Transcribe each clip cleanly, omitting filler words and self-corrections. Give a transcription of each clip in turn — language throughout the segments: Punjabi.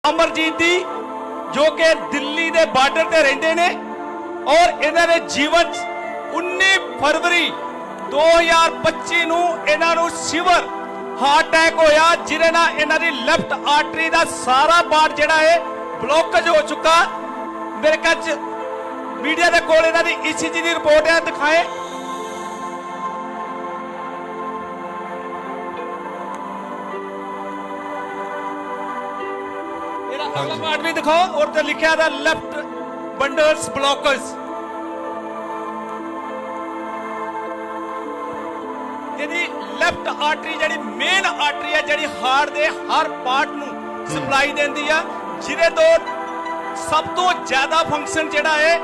अमरजीत दी जो कि दिल्ली के बार्डर ते रहंदे ने और इन्हां दे जीवन 19 फरवरी 2025 ਨੂੰ ਇਹਨਾਂ ਨੂੰ ਸਿਵਰ ਹਾਰਟ ਅਟੈਕ ਹੋਇਆ ਜਿਹਦੇ ਨਾਲ ਇਹਨਾਂ ਦੀ ਲੈਫਟ ਆਰਟਰੀ ਦਾ ਸਾਰਾ ਪਾਰਟ ਜਿਹੜਾ ਹੈ ਬਲੌਕੇਜ ਹੋ ਚੁੱਕਾ। ਮੇਰੇ ਕੋਲ ਮੀਡੀਆ ਦੇ ਕੋਲ ਇਹਨਾਂ ਦੀ ਈਸੀਜੀ ਦੀ ਰਿਪੋਰਟ ਹੈ, ਦਿਖਾਏ। ਇਹਦਾ ਅਗਲਾ ਪਾਰਟ ਵੀ ਦਿਖਾਓ ਔਰ ਤੇ ਲਿਖਿਆ ਦਾ ਲੈਫਟ ਬੰਡਲਸ ਬਲੌਕੇਜ। ਇਹਦੀ ਲੈਫਟ ਆਰਟਰੀ ਜਿਹੜੀ ਮੇਨ ਆਰਟਰੀ ਹੈ ਜਿਹੜੀ ਹਾਰਟ ਦੇ ਹਰ ਪਾਰਟ ਨੂੰ ਸਪਲਾਈ ਦਿੰਦੀ ਆ, ਜਿਹਦੇ ਤੋਂ ਸਭ ਤੋਂ ਜ਼ਿਆਦਾ ਫੰਕਸ਼ਨ ਜਿਹੜਾ ਹੈ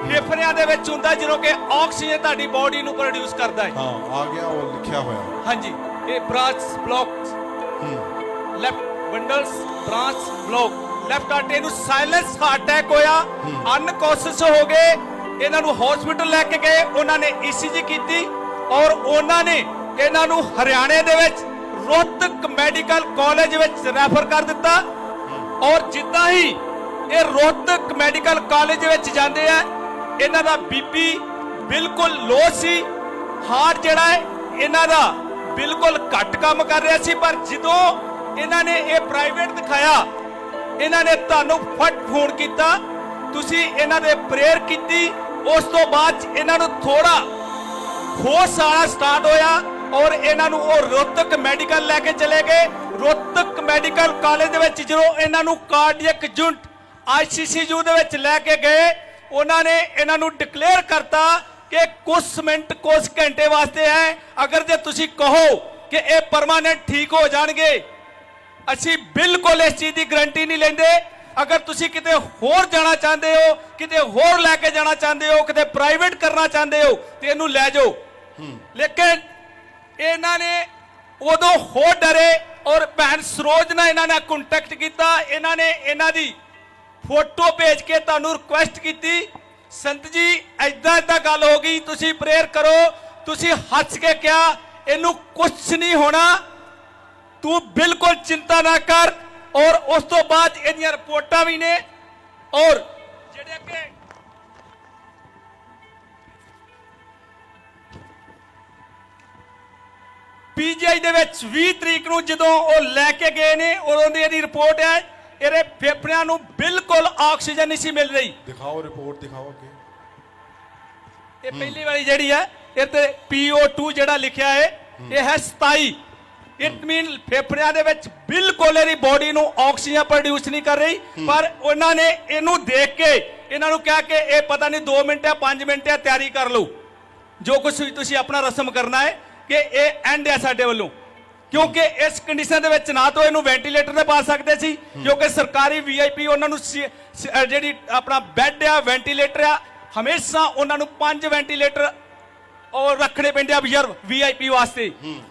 ਫੇਫੜਿਆਂ ਦੇ ਵਿੱਚ ਹੁੰਦਾ ਜਦੋਂ ਕਿ ਆਕਸੀਜਨ ਤੁਹਾਡੀ ਬਾਡੀ ਨੂੰ ਪ੍ਰੋਡਿਊਸ ਕਰਦਾ ਹੈ। ਹਾਂ ਆ ਗਿਆ ਉਹ ਲਿਖਿਆ ਹੋਇਆ। ਹਾਂਜੀ ਇਹ branch block left bundles branch block left artery ਨੂੰ ਸਾਇਲੈਂਸ ਹਾਰਟ ਅਟੈਕ ਹੋਇਆ, ਅਨਕੌਂਸ਼ੀਅਸ ਹੋ ਗਏ। ਇਹਨਾਂ ਨੂੰ ਹਸਪੀਟਲ ਲੈ ਕੇ ਗਏ, ਉਹਨਾਂ ਨੇ ਈਸੀਜੀ ਕੀਤੀ ਔਰ ਉਹਨਾਂ ਨੇ ਇਹਨਾਂ ਨੂੰ ਹਰਿਆਣੇ ਦੇ ਵਿੱਚ ਰੋਹਤਕ ਮੈਡੀਕਲ ਕਾਲਜ ਵਿੱਚ ਰੈਫਰ ਕਰ ਦਿੱਤਾ। ਔਰ ਜਿੱਦਾਂ ਹੀ ਇਹ ਰੋਹਤਕ ਮੈਡੀਕਲ ਕਾਲਜ ਵਿੱਚ ਜਾਂਦੇ ਆ, ਇਹਨਾਂ ਦਾ ਬੀਪੀ ਬਿਲਕੁਲ ਲੋ ਸੀ, ਹਾਰਟ ਜਿਹੜਾ ਹੈ ਇਹਨਾਂ ਦਾ ਬਿਲਕੁਲ ਘੱਟ ਕੰਮ ਕਰ ਰਿਹਾ ਸੀ। ਪਰ ਜਦੋਂ ਇਹਨਾਂ ਨੇ ਇਹ ਪ੍ਰਾਈਵੇਟ ਦਿਖਾਇਆ, ਇਹਨਾਂ ਨੇ ਤੁਹਾਨੂੰ ਫਟ ਫੋਨ ਕੀਤਾ, ਤੁਸੀਂ ਇਹਨਾਂ ਦੇ ਪ੍ਰੇਅਰ ਕੀਤੀ। ਉਸ ਤੋਂ ਬਾਅਦ ਇਹਨਾਂ ਨੂੰ ਥੋੜਾ ਹੋਸ਼ ਆਣਾ ਸਟਾਰਟ ਹੋਇਆ ਔਰ ਇਹਨਾਂ ਨੂੰ ਉਹ ਰੋਹਤਕ ਮੈਡੀਕਲ ਲੈ ਕੇ ਚਲੇ ਗਏ। ਰੋਹਤਕ ਮੈਡੀਕਲ ਕਾਲਜ ਦੇ ਵਿੱਚ ਜਦੋਂ ਇਹਨਾਂ ਨੂੰ ਕਾਰਡੀਅਕ ਯੂਨਿਟ ਆਈਸੀਯੂ ਦੇ ਵਿੱਚ ਲੈ ਕੇ ਗਏ, ਉਹਨਾਂ ਨੇ ਇਹਨਾਂ ਨੂੰ ਡਿਕਲੇਅਰ ਕਰਤਾ ਕਿ ਕੁਝ ਮਿੰਟ ਕੁਝ ਘੰਟੇ ਵਾਸਤੇ ਹੈ, ਅਗਰ ਜੇ ਤੁਸੀਂ ਕਹੋ ਕਿ ਇਹ ਪਰਮਾਨੈਂਟ ਠੀਕ ਹੋ ਜਾਣਗੇ, ਅਸੀਂ ਬਿਲਕੁਲ ਇਸ ਚੀਜ਼ ਦੀ ਗਰੰਟੀ ਨਹੀਂ ਲੈਂਦੇ। ਅਗਰ ਤੁਸੀਂ ਕਿਤੇ ਹੋਰ ਜਾਣਾ ਚਾਹੁੰਦੇ ਹੋ, ਕਿਤੇ ਹੋਰ ਲੈ ਕੇ ਜਾਣਾ ਚਾਹੁੰਦੇ ਹੋ, ਕਿਤੇ ਪ੍ਰਾਈਵੇਟ ਕਰਨਾ ਚਾਹੁੰਦੇ ਹੋ ਤੇ ਇਹਨੂੰ ਲੈ ਜਾਓ। ਲੇਕਿਨ ਇਹਨਾਂ ਨੇ ਉਦੋਂ ਹੋਰ ਡਰੇ ਔਰ ਭੈਣ ਸਰੋਜ ਨਾਲ ਇਹਨਾਂ ਨੇ ਕੰਟੈਕਟ ਕੀਤਾ। ਇਹਨਾਂ ਨੇ ਇਹਨਾਂ ਦੀ ਫੋਟੋ ਭੇਜ ਕੇ ਤੁਹਾਨੂੰ ਰਿਕੁਐਸਟ ਕੀਤੀ, ਸੰਤ ਜੀ ਏਦਾਂ ਗੱਲ ਹੋ ਗਈ, ਤੁਸੀਂ ਪ੍ਰੇਅਰ ਕਰੋ। ਤੁਸੀਂ ਹੱਸ ਕੇ ਕਿਹਾ ਇਹਨੂੰ ਕੁਝ ਨਹੀਂ ਹੋਣਾ, ਤੂੰ ਬਿਲਕੁਲ ਚਿੰਤਾ ਨਾ ਕਰ। ਔਰ ਉਸ ਤੋਂ ਬਾਅਦ ਇਹਦੀਆਂ ਰਿਪੋਰਟਾਂ ਵੀ ਨੇ ਔਰ ਜਿਹੜੇ ਕਿ ਪੀਜੀਆਈ ਦੇ ਵਿੱਚ 20 ਤਰੀਕ ਨੂੰ ਜਦੋਂ ਉਹ ਲੈ ਕੇ ਗਏ ਨੇ, ਉਦੋਂ ਦੀ ਇਹਦੀ ਰਿਪੋਰਟ ਹੈ ਇਹਦੇ ਫੇਫੜਿਆਂ ਨੂੰ ਬਿਲਕੁਲ ਆਕਸੀਜਨ ਨਹੀਂ ਸੀ ਮਿਲ ਰਹੀ। ਦਿਖਾਓ ਰਿਪੋਰਟ ਦਿਖਾਓ ਅੱਗੇ। ਇਹ ਪਹਿਲੀ ਵਾਲੀ ਜਿਹੜੀ ਹੈ ਇਹ ਤੇ PO2 ਜਿਹੜਾ ਲਿਖਿਆ ਹੈ ਇਹ ਹੈ 27। ਇਟ ਮੀਨ ਫੇਫੜਿਆਂ ਦੇ ਵਿੱਚ ਬਿਲਕੁਲ ਇਹਦੀ ਬਾਡੀ ਨੂੰ ਆਕਸੀਜਨ ਪ੍ਰੋਡਿਊਸ ਨਹੀਂ ਕਰ ਰਹੀ। ਪਰ ਉਹਨਾਂ ਨੇ ਇਹਨੂੰ ਦੇਖ ਕੇ ਇਹਨਾਂ ਨੂੰ ਕਿਹਾ ਕਿ ਇਹ ਪਤਾ ਨਹੀਂ 2 ਮਿੰਟ ਹੈ 5 ਮਿੰਟ ਹੈ, ਤਿਆਰੀ ਕਰ ਲਓ, ਜੋ ਕੁਝ ਤੁਸੀਂ ਆਪਣਾ ਰਸਮ ਕਰਨਾ ਹੈ ਕਿ ਇਹ ਐਂਡ ਹੈ ਸਾਡੇ ਵੱਲੋਂ। ਕਿਉਂਕਿ ਇਸ ਕੰਡੀਸ਼ਨ ਦੇ ਵਿੱਚ ਨਾ ਤਾਂ ਇਹਨੂੰ ਵੈਂਟੀਲੇਟਰ ਤੇ ਪਾ ਸਕਦੇ ਸੀ, ਕਿਉਂਕਿ ਸਰਕਾਰੀ VIP ਉਹਨਾਂ ਨੂੰ ਜਿਹੜੀ ਆਪਣਾ ਬੈੱਡ ਆ ਵੈਂਟੀਲੇਟਰ ਆ, ਹਮੇਸ਼ਾ ਉਹਨਾਂ ਨੂੰ 5 ਵੈਂਟੀਲੇਟਰ और रखने पेंदे रिजर्व VIP वास्ते।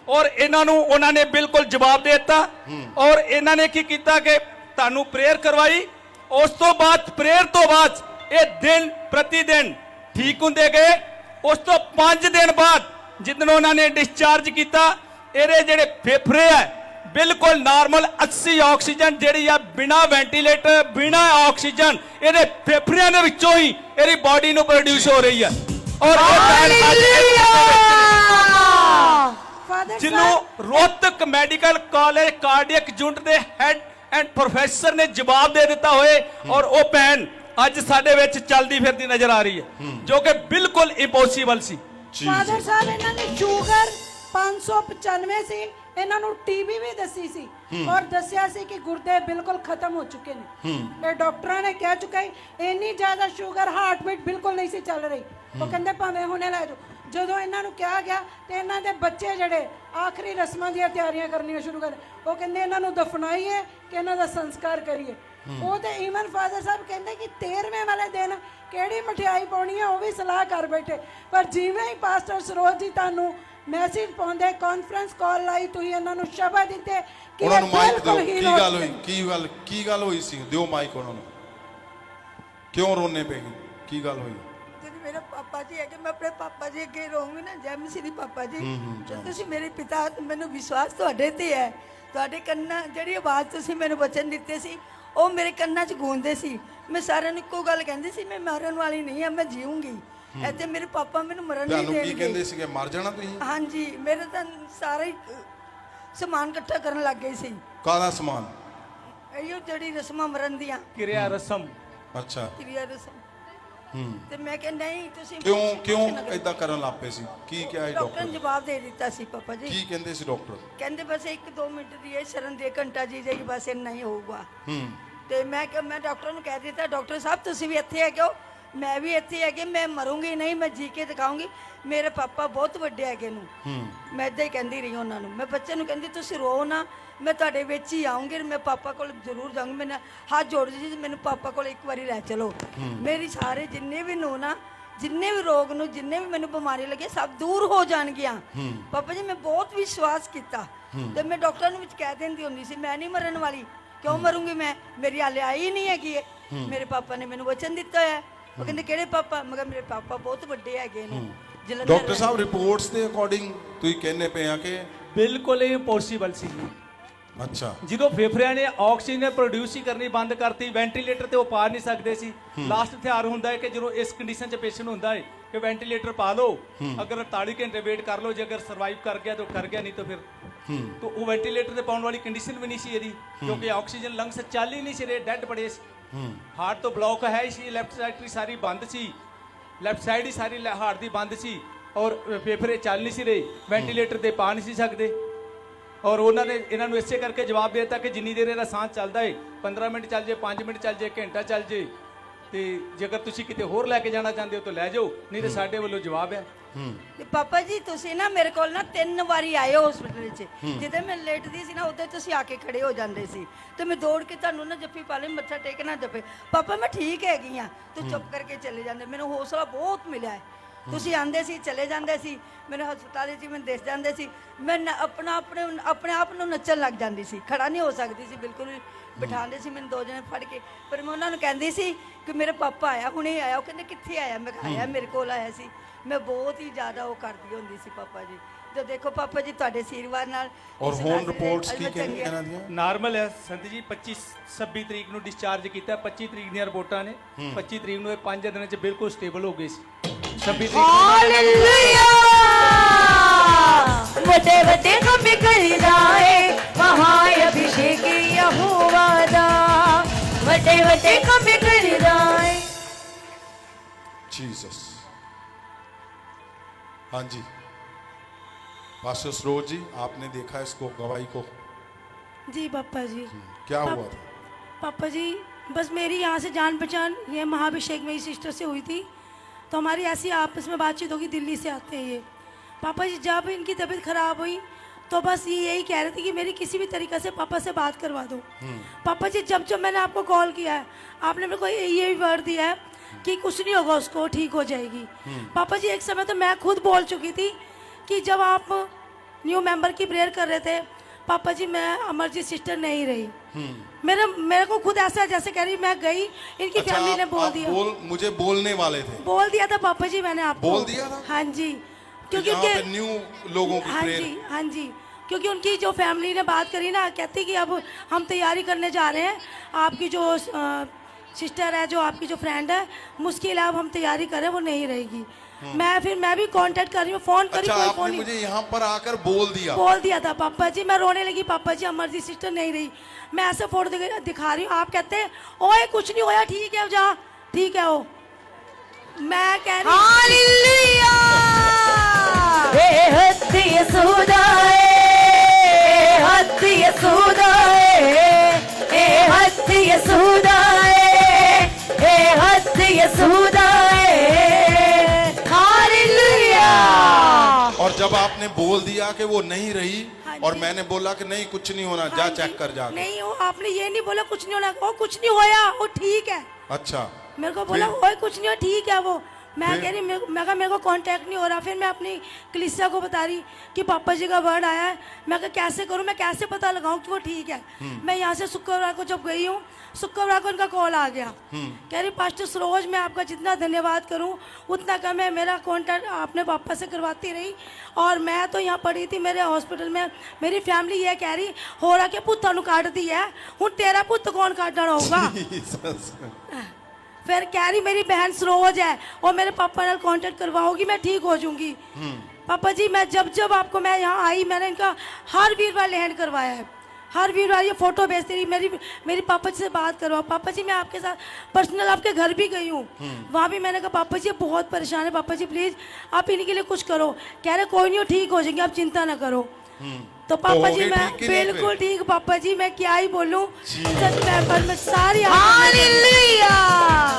और इन्हां नूं उन्हां ने बिल्कुल जवाब दे दिता और इन्हां ने की कीता कि तानू प्रेयर करवाई। उस तो बाद प्रेयर तो बाद ये दिन प्रति दिन ठीक हुंदे गए। उस तो 5 दिन बाद जिदन उन्हां ने डिस्चार्ज किया, इहदे जिहड़े फेफड़े है बिल्कुल नॉर्मल 80 ऑक्सीजन जिहड़ी आ बिना वेंटीलेटर बिना ऑक्सीजन इहदे फेफड़ियां दे विचों ही इहदी बॉडी नूं प्रोड्यूस हो रही है। और जिन्हों Rohtak medical college cardiac unit के हेड एंड प्रोफेसर ने जवाब दे दिता होए और वो भैन अज साडे विच चलदी फिरदी नजर आ रही है, जो कि बिल्कुल इंपॉसिबल सी। फादर साहब इन्हां दी शुगर 595 सी, इन्हां नूं टीबी भी दसी सी और दसिया सी कि गुर्दे बिल्कुल खत्म हो चुके ने। ये डॉक्टरां ने कह चुका है इन्नी ज्यादा शुगर हार्ट बीट बिल्कुल नहीं सी चल रही। वो कहंदे भावें हुणे लै जाओ। ਜਦੋਂ ਇਹਨਾਂ ਨੂੰ ਕਿਹਾ ਗਿਆ ਤੇ ਇਹਨਾਂ ਦੇ ਬੱਚੇ ਜਿਹੜੇ ਆਖਰੀ ਰਸਮਾਂ ਦੀਆਂ ਤਿਆਰੀਆਂ ਕਰਨੀਆਂ ਸ਼ੁਰੂ ਕਰ, ਉਹ ਕਹਿੰਦੇ ਇਹਨਾਂ ਨੂੰ ਦਫਨਾਈਏ ਕਿ ਇਹਨਾਂ ਦਾ ਸੰਸਕਾਰ ਕਰੀਏ। ਉਹ ਤੇ ਈਵਨ ਫਾਦਰ ਸਾਹਿਬ ਕਹਿੰਦੇ ਕਿ 13ਵੇਂ ਵਾਲੇ ਦਿਨ ਕਿਹੜੀ ਮਠਿਆਈ ਪਾਉਣੀ ਹੈ ਉਹ ਵੀ ਸਲਾਹ ਕਰ ਬੈਠੇ। ਪਰ ਜਿਵੇਂ ਹੀ ਪਾਸਟਰ ਸਰੋਜ ਜੀ ਤੁਹਾਨੂੰ ਮੈਸੇਜ ਪਾਉਂਦੇ, ਕਾਨਫਰੰਸ ਕਾਲ ਲਾਈ, ਤੁਸੀਂ ਇਹਨਾਂ ਨੂੰ ਸ਼ਬਦ ਦਿੱਤੇ ਕਿ ਉਹਨਾਂ ਨੂੰ ਮਾਈਕ ਦਿਓ। ਕੀ ਗੱਲ ਹੋਈ? ਕੀ ਗੱਲ ਹੋਈ ਸੀ? ਦਿਓ ਮਾਈਕ ਉਹਨਾਂ ਨੂੰ। ਕਿਉਂ ਰੋਣੇ ਪਏ? ਕੀ ਗੱਲ ਹੋਈ? मेरे पापा जी है कि मैं अपने पापा जी अगे रहूँगी ना। जय मसीह पापा जी, जो तुसी मेरे पिता, मैनू विश्वास तुहाडे ते है, ਤੁਹਾਡੇ ਕੰਨਾਂ ਜਿਹੜੀ ਆਵਾਜ਼ ਤੁਸੀਂ ਮੈਨੂੰ ਵਚਨ ਦਿੱਤੇ ਸੀ ਉਹ ਮੇਰੇ ਕੰਨਾਂ 'ਚ ਗੂੰਜਦੇ ਸੀ। ਮੈਂ ਸਾਰਿਆਂ ਨੂੰ ਇੱਕੋ ਗੱਲ ਕਹਿੰਦੀ ਸੀ, ਮੈਂ ਮਰਨ ਵਾਲੀ ਨਹੀਂ ਆ, ਮੈਂ ਜੀਊਂਗੀ। ਇੱਥੇ ਮੇਰੇ ਪਾਪਾ ਮੈਨੂੰ ਮਰਨ ਨਹੀਂ ਤੁਹਾਨੂੰ ਕੀ ਦੇਣਗੇ। ਕਹਿੰਦੇ ਸੀਗੇ, ਮਰ ਜਾਣਾ ਤੁਸੀਂ? ਹਾਂਜੀ, ਮੇਰੇ ਤਾਂ ਸਾਰਾ ਹੀ ਸਮਾਨ ਇਕੱਠਾ ਕਰਨ ਲੱਗ ਗਏ ਸੀ। ਕਾਹਦਾ ਸਮਾਨ? ਇਹੋ ਜਿਹੜੀ ਰਸਮਾਂ ਮਰਨ ਦੀਆਂ, ਕਿਰਿਆ ਰਸਮ। ਅੱਛਾ। ਕਿਰਿਆ ਰਸਮ। ਹੂੰ। ਤੇ ਮੈਂ ਕਿਹਾ ਨਹੀਂ ਤੁਸੀਂ ਕਿਉਂ ਇਦਾਂ ਕਰਨ ਲੱਗ ਪਏ ਸੀ? ਕੀ ਕਿਹਾ ਸੀ ਡਾਕਟਰ ਨੇ ਡਾਕਟਰ? ਜਵਾਬ ਦੇ ਦਿੱਤਾ ਸੀ ਪਾਪਾ ਜੀ। ਕੀ ਕਹਿੰਦੇ ਸੀ ਡਾਕਟਰ? ਕਹਿੰਦੇ ਬਸ 1-2 ਮਿੰਟ ਦੀ ਇਹ ਸ਼ਰਨ ਦੇ ਘੰਟਾ ਜੀ ਜਾਏਗੀ, ਬਸ ਇੰਨਾ ਹੀ ਹੋਊਗਾ। ਹੂੰ। ਤੇ ਮੈਂ ਡਾਕਟਰ ਨੂੰ ਕਹਿ ਦਿੱਤਾ, ਡਾਕਟਰ ਸਾਹਿਬ ਤੁਸੀਂ ਵੀ ਇੱਥੇ ਹੈਗੇ ਹੋ, ਮੈਂ ਵੀ ਇੱਥੇ ਹੈਗੇ, ਮੈਂ ਮਰੂੰਗੀ ਨਹੀਂ, ਮੈਂ ਜੀ ਕੇ ਦਿਖਾਉਂਗੀ। ਮੇਰੇ ਪਾਪਾ ਬਹੁਤ ਵੱਡੇ ਹੈਗੇ ਨੂੰ। ਮੈਂ ਇਦਾਂ ਹੀ ਕਹਿੰਦੀ ਰਹੀ ਉਹਨਾਂ ਨੂੰ। ਮੈਂ ਬੱਚੇ ਨੂੰ ਕਹਿੰਦੀ ਤੁਸੀਂ ਰੋ ਨਾ, ਮੈਂ ਤੁਹਾਡੇ ਵਿੱਚ ਹੀ ਆਉਂਗੀ, ਮੈਂ ਪਾਪਾ ਕੋਲ ਜ਼ਰੂਰ ਜਾਊਂਗੀ। ਮੈਂ ਹੱਥ ਜੋੜ ਜੀ, ਮੈਨੂੰ ਪਾਪਾ ਕੋਲ ਇੱਕ ਵਾਰੀ ਲੈ ਚਲੋ। ਮੇਰੀ ਸਾਰੇ ਜਿੰਨੇ ਵੀ ਨੂੰ ਨਾ, ਜਿੰਨੇ ਵੀ ਰੋਗ ਨੂੰ, ਜਿੰਨੇ ਵੀ ਮੈਨੂੰ ਬਿਮਾਰੀ ਲੱਗੇ, ਸਭ ਦੂਰ ਹੋ ਜਾਣਗੀਆਂ। ਪਾਪਾ ਜੀ ਮੈਂ ਬਹੁਤ ਵਿਸ਼ਵਾਸ ਕੀਤਾ ਤੇ ਮੈਂ ਡਾਕਟਰਾਂ ਨੂੰ ਵਿੱਚ ਕਹਿ ਦਿੰਦੀ ਹੁੰਦੀ ਸੀ, ਮੈਂ ਨਹੀਂ ਮਰਨ ਵਾਲੀ। ਕਿਉਂ ਮਰੂੰਗੀ ਮੈਂ? ਮੇਰੀ ਹਾਲੇ ਆਈ ਹੀ ਨਹੀਂ ਹੈਗੀ। ਮੇਰੇ ਪਾਪਾ ਨੇ ਮੈਨੂੰ ਵਚਨ ਦਿੱਤਾ ਹੈ। ਉਹ ਕਹਿੰਦੇ ਕਿਹੜੇ ਪਾਪਾ? ਮੈਂ ਕਿਹਾ ਮੇਰੇ ਪਾਪਾ ਬਹੁਤ ਵੱਡੇ ਹੈਗੇ ਨੇ ਜਲੰਧਰ। ਡਾਕਟਰ ਸਾਹਿਬ ਰਿਪੋਰਟਸ ਦੇ ਅਕੋਰਡਿੰਗ ਤੁਸੀਂ ਕਹਿੰਦੇ ਪਏ ਆ ਕਿ ਬਿਲਕੁਲ ਇੰਪੋਸੀਬਲ ਸੀ। ਅੱਛਾ। ਜਦੋਂ ਫੇਫੜਿਆਂ ਨੇ ਆਕਸੀਜਨ ਪ੍ਰੋਡਿਊਸ ਹੀ ਕਰਨੀ ਬੰਦ ਕਰਤੀ, ਵੈਂਟੀਲੇਟਰ ਤੇ ਉਹ ਪਾ ਨਹੀਂ ਸਕਦੇ ਸੀ। ਲਾਸਟ ਹਥਿਆਰ ਹੁੰਦਾ ਹੈ ਕਿ ਜਦੋਂ ਇਸ ਕੰਡੀਸ਼ਨ 'ਚ ਪੇਸ਼ੈਂਟ ਹੁੰਦਾ ਹੈ ਕਿ ਵੈਂਟੀਲੇਟਰ ਪਾ ਲਓ, ਅਗਰ 48 ਘੰਟੇ ਵੇਟ ਕਰ ਲਓ, ਜੇ ਅਗਰ ਸਰਵਾਈਵ ਕਰ ਗਿਆ ਤਾਂ ਕਰ ਗਿਆ, ਨਹੀਂ ਤਾਂ ਫਿਰ तो वो वेंटिलेटर ਤੇ ਪਾਉਣ ਵਾਲੀ ਕੰਡੀਸ਼ਨ ਵੀ ਨਹੀਂ ਸੀ ਇਹਦੀ, ਕਿਉਂਕਿ ਆਕਸੀਜਨ ਲੰਗਸ ਚੱਲ ਹੀ ਨਹੀਂ ਸੀ ਰਹੇ, ਡੈਡ ਪੜੇ ਸੀ। ਹਾਰਟ ਤੋਂ ਬਲੌਕ ਹੈ ਸੀ, ਲੈਫਟ ਸਾਈਡ ਸਾਰੀ ਬੰਦ ਸੀ, ਲੈਫਟ ਸਾਈਡ ਹੀ ਸਾਰੀ ਹਾਰਟ ਦੀ ਬੰਦ ਸੀ ਔਰ ਫੇਫੜੇ ਚੱਲ ਨਹੀਂ ਸੀ ਰਹੇ, ਵੈਂਟੀਲੇਟਰ ਤੇ ਪਾ ਨਹੀਂ ਸੀ ਸਕਦੇ। ਔਰ ਉਹਨਾਂ ਨੇ ਇਹਨਾਂ ਨੂੰ ਇਸੇ ਕਰਕੇ ਜਵਾਬ ਦੇ ਦਿੱਤਾ ਕਿ ਜਿੰਨੀ ਦੇਰ ਇਹਦਾ ਸਾਹ ਚੱਲਦਾ ਹੈ, 15 ਮਿੰਟ ਚੱਲ ਜੇ, 5 ਮਿੰਟ ਚੱਲ ਜੇ, ਘੰਟਾ ਚੱਲ ਜੇ, ਤੇ ਜੇਕਰ ਤੁਸੀਂ ਕਿਤੇ ਹੋਰ ਲੈ ਕੇ ਜਾਣਾ ਚਾਹੁੰਦੇ ਹੋ ਤਾਂ ਲੈ ਜਾਓ, ਨਹੀਂ ਤਾਂ ਸਾਡੇ ਵੱਲੋਂ ਜਵਾਬ ਹੈ। ਤੇ ਪਾਪਾ ਜੀ ਤੁਸੀਂ ਨਾ ਮੇਰੇ ਕੋਲ ਨਾ 3 ਵਾਰੀ ਆਏ ਹੋ ਹਸਪੀਟਲ 'ਚ, ਜਿੱਦਾਂ ਮੈਂ ਲੇਟਦੀ ਸੀ ਨਾ ਉਦੋਂ ਤੁਸੀਂ ਆ ਕੇ ਖੜੇ ਹੋ ਜਾਂਦੇ ਸੀ ਤੇ ਮੈਂ ਦੌੜ ਕੇ ਤੁਹਾਨੂੰ ਨਾ ਜੱਫੀ ਪਾ ਲਈ, ਮੱਥਾ ਟੇਕ ਨਾ ਜੱਫੇ, ਪਾਪਾ ਮੈਂ ਠੀਕ ਹੈਗੀ ਆ, ਤੂੰ ਚੁੱਪ ਕਰਕੇ ਚਲੇ ਜਾਂਦੇ। ਮੈਨੂੰ ਹੌਸਲਾ ਬਹੁਤ ਮਿਲਿਆ ਹੈ। ਤੁਸੀਂ ਆਂਦੇ ਸੀ, ਚਲੇ ਜਾਂਦੇ ਸੀ, ਮੇਰੇ ਹਸਪਤਾਲ 'ਚ ਮੈਨੂੰ ਦਿਸ ਜਾਂਦੇ ਸੀ, ਮੈਂ ਆਪਣੇ ਆਪ ਨੂੰ ਨੱਚਣ ਲੱਗ ਜਾਂਦੀ ਸੀ, ਖੜਾ ਨਹੀਂ ਹੋ ਸਕਦੀ ਸੀ ਬਿਲਕੁਲ ਵੀ। ਬਿਠਾਉਂਦੇ ਸੀ ਮੈਨੂੰ 2 ਜਣੇ ਫੜ ਕੇ, ਪਰ ਮੈਂ ਉਹਨਾਂ ਨੂੰ ਕਹਿੰਦੀ ਸੀ ਕਿ ਮੇਰੇ ਪਾਪਾ ਆਇਆ, ਹੁਣੇ ਆਇਆ। ਉਹ ਕਹਿੰਦੇ ਕਿੱਥੇ ਆਇਆ? ਮੈਂ ਕਿਹਾ ਆਇਆ, ਮੇਰੇ ਕੋਲ ਆਇਆ ਸੀ। ਮੈਂ ਬਹੁਤ ਹੀ ਜ਼ਿਆਦਾ ਉਹ ਕਰਦੀ ਹੁੰਦੀ ਸੀ ਪਾਪਾ ਜੀ। ਤੇ ਦੇਖੋ ਪਾਪਾ ਜੀ ਤੁਹਾਡੇ ਆਸ਼ੀਰਵਾਦ ਨਾਲ। ਔਰ ਹੁਣ ਰਿਪੋਰਟਸ ਕੀ ਕਹਿੰਦੀਆਂ ਇਹਨਾਂ ਦੀਆਂ? ਨਾਰਮਲ ਹੈ ਸੰਤ ਜੀ। 26 ਤਰੀਕ ਨੂੰ ਡਿਸਚਾਰਜ ਕੀਤਾ, 25 ਤਰੀਕ ਦੀਆਂ ਰਿਪੋਰਟਾਂ ਨੇ। 25 ਤਰੀਕ ਨੂੰ ਇਹ 5 ਦਿਨਾਂ 'ਚ ਬਿਲਕੁਲ ਸਟੇਬਲ ਹੋ ਗਏ ਸੀ। 26 ਤਰੀਕ ਹਾਲੇਲੂਇਆ ਵੱਡੇ ਵੱਡੇ ਕੰਮ ਕਰਦਾ ਏ ਮਹਾ ਅਭਿਸ਼ੇਕ ਯਹੋਵਾ ਦਾ, ਵੱਡੇ ਵੱਡੇ ਕੰਮ ਕਰਦਾ ਏ जीसस। हाँ जी पास्टर सरोज जी, आपने देखा इसको, गवाही को? जी पापा जी। क्या हुआ था? पापा जी बस मेरी यहाँ से जान पहचान ये महाभिषेक मेरी सिस्टर से हुई थी, तो हमारी ऐसी आपस में बातचीत होगी, दिल्ली से आते हैं ये। पापा जी जब इनकी तबीयत खराब हुई तो बस ये यही कह रहे थे कि मेरी किसी भी तरीक़े से पापा से बात करवा दो। पापा जी जब मैंने आपको कॉल किया है, आपने मेरे को ये भी वर्ड दिया है कि कुछ नहीं होगा, उसको ठीक हो जाएगी। पापा जी एक समय तो मैं खुद बोल चुकी थी कि जब आप न्यू मेंबर की प्रेयर कर रहे थे पापा जी, मैं अमरजीत सिस्टर नहीं रही। मेरे को खुद ऐसा जैसे कह रही मैं गई, इनकी अच्छा, फैमिली ने बोल आप दिया। मुझे बोलने वाले थे? बोल दिया था पापा जी मैंने आपको। बोल दिया था? हाँ जी, क्योंकि यहाँ पे न्यू लोगों की हाँ प्रेयर। जी हाँ जी, क्योंकि उनकी जो फैमिली ने बात करी ना, कहती कि अब हम तैयारी करने जा रहे हैं, आपकी जो सिस्टर है, जो आपकी जो फ्रेंड है, मुश्किल है अब हम तैयारी करें, वो नहीं रहेगी। मैं भी कांटेक्ट कर रही हूँ, फोन करी, अच्छा, कोई आपने फोन नहीं। मुझे यहाँ पर आकर बोल दिया था पापा जी। मैं रोने लगी, पापा जी अमरजीत सिस्टर नहीं रही। मैं ऐसे फोटो दिखा रही हूँ, आप कहते हैं ओए कुछ नहीं होया, ठीक है जा, ठीक है वो। मैं कह रही हालेलुया हे हद यसूदा हे हद यसूदा हे हद यसूदा हे हद यसूदा हालेलुया। और जब आपने बोल दिया कि वो नहीं रही, हाँ और जी। मैंने बोला कि नहीं कुछ नहीं होना, हाँ जा जी, चेक कर जा। नहीं वो आपने ये नहीं बोला कुछ नहीं होना, वो कुछ नहीं होया, वो ठीक है। अच्छा, मेरे को बोला ओए कुछ नहीं हो, ठीक है वो। मैं कह रही मैं कहा मेरे को कांटेक्ट नहीं हो रहा। फिर मैं अपनी कलीसिया को बता रही कि पापा जी का वर्ड आया है। मैं कहा कैसे करूं, मैं कैसे पता लगाऊं कि वो ठीक है। मैं यहाँ से शुक्रवार को जब गई हूँ, शुक्रवार को उनका कॉल आ गया। कह रही पास्टर सरोज मैं आपका जितना धन्यवाद करूं उतना कम है। मेरा कॉन्टैक्ट आपने पापा से करवाती रही और मैं तो यहाँ पड़ी थी मेरे हॉस्पिटल में। मेरी फैमिली ये कह रही हो रहा कि पुत्ता नु काट दी है, हूँ तेरा पुत्त कौन काटना होगा। फिर कह रही मेरी बहन सरोज है और मेरे पापा ने कांटेक्ट करवाओगी, मैं ठीक हो जाऊंगी। पापा जी मैं जब आपको मैं यहाँ आई, मैंने इनका हर वीरवार लैंड करवाया है। हर वीरवार ये फोटो भेजती रही, मेरी पापा जी से बात करवाओ। पापा जी मैं आपके साथ पर्सनल आपके घर भी गई हूँ, वहाँ भी मैंने कहा पापा जी बहुत परेशान है, पापा जी प्लीज आप इनके लिए कुछ करो। कह रहे कोई नहीं हो ठीक हो जाएंगे, आप चिंता ना करो। तो पापा जी मैं बिल्कुल ठीक, पापा जी मैं क्या ही बोलूं, सच में सारी हालेलुया।